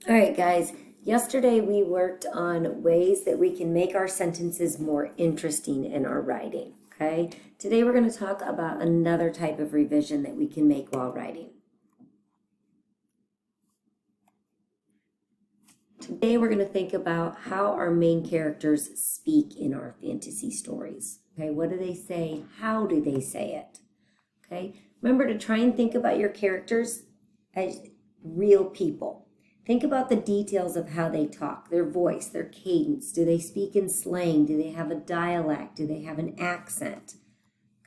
All right, guys. Yesterday we worked on ways that we can make our sentences more interesting in our writing, okay? Today we're going to talk about another type of revision that we can make while writing. Today we're going to think about how our main characters speak in our fantasy stories. Okay, what do they say? How do they say it? Okay, remember to try and think about your characters as real people. Think about the details of how they talk, their voice, their cadence. Do they speak in slang? Do they have a dialect? Do they have an accent?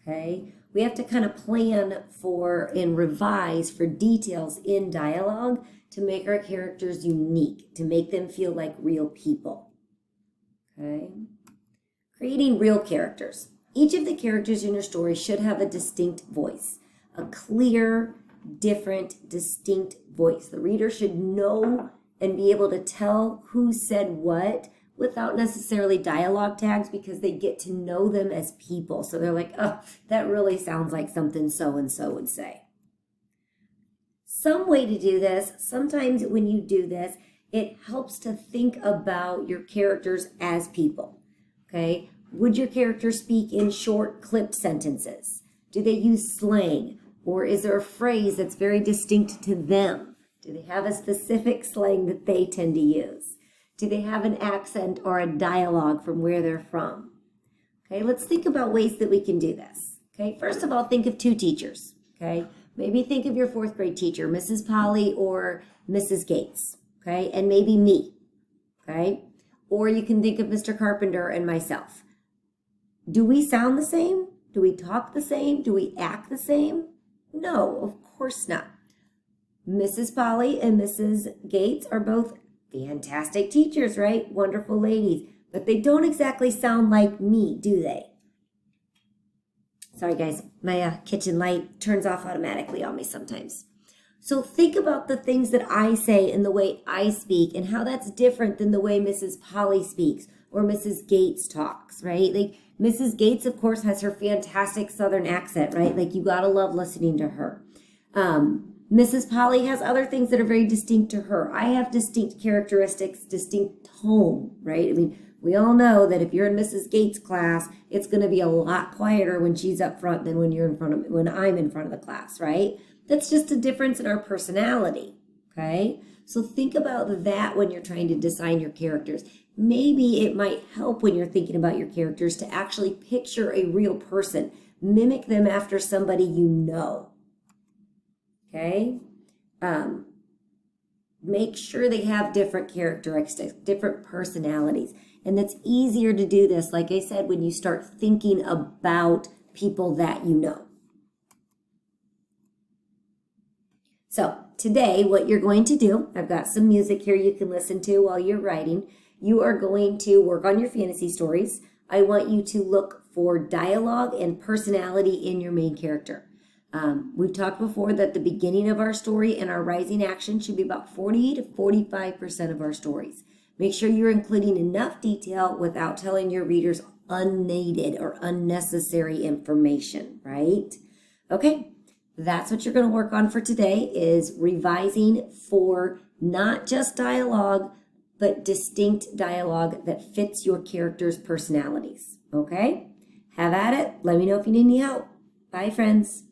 Okay, we have to kind of plan for and revise for details in dialogue to make our characters unique, to make them feel like real people. Okay, creating real characters. Each of the characters in your story should have a distinct voice, a clear, different, distinct voice. The reader should know and be able to tell who said what without necessarily dialogue tags because they get to know them as people. So they're like, oh, that really sounds like something so-and-so would say. Some way to do this, sometimes when you do this, it helps to think about your characters as people, okay? Would your character speak in short clipped sentences? Do they use slang? Or is there a phrase that's very distinct to them? Do they have a specific slang that they tend to use? Do they have an accent or a dialogue from where they're from? Okay, let's think about ways that we can do this. Okay, first of all, think of two teachers. Okay, maybe think of your fourth grade teacher, Mrs. Polly or Mrs. Gates. Okay, and maybe me. Okay, or you can think of Mr. Carpenter and myself. Do we sound the same? Do we talk the same? Do we act the same? No, of course not. Mrs. Polly and Mrs. Gates are both fantastic teachers, right? Wonderful ladies. But they don't exactly sound like me, do they? Sorry, guys. My kitchen light turns off automatically on me sometimes. So think about the things that I say and the way I speak and how that's different than the way Mrs. Polly speaks or Mrs. Gates talks, right? Like Mrs. Gates, of course, has her fantastic Southern accent, right? Like you gotta love listening to her. Mrs. Polly has other things that are very distinct to her. I have distinct characteristics, distinct tone, right? I mean, we all know that if you're in Mrs. Gates' class, it's going to be a lot quieter when she's up front than when when I'm in front of the class, right? That's just a difference in our personality, okay? So think about that when you're trying to design your characters. Maybe it might help when you're thinking about your characters to actually picture a real person, mimic them after somebody you know. Okay, make sure they have different characteristics, different personalities. And it's easier to do this, like I said, when you start thinking about people that you know. So today, what you're going to do, I've got some music here you can listen to while you're writing. You are going to work on your fantasy stories. I want you to look for dialogue and personality in your main character. We've talked before that the beginning of our story and our rising action should be about 40 to 45% of our stories. Make sure you're including enough detail without telling your readers unneeded or unnecessary information, right? Okay, that's what you're going to work on for today is revising for not just dialogue, but distinct dialogue that fits your character's personalities, okay? Have at it. Let me know if you need any help. Bye, friends.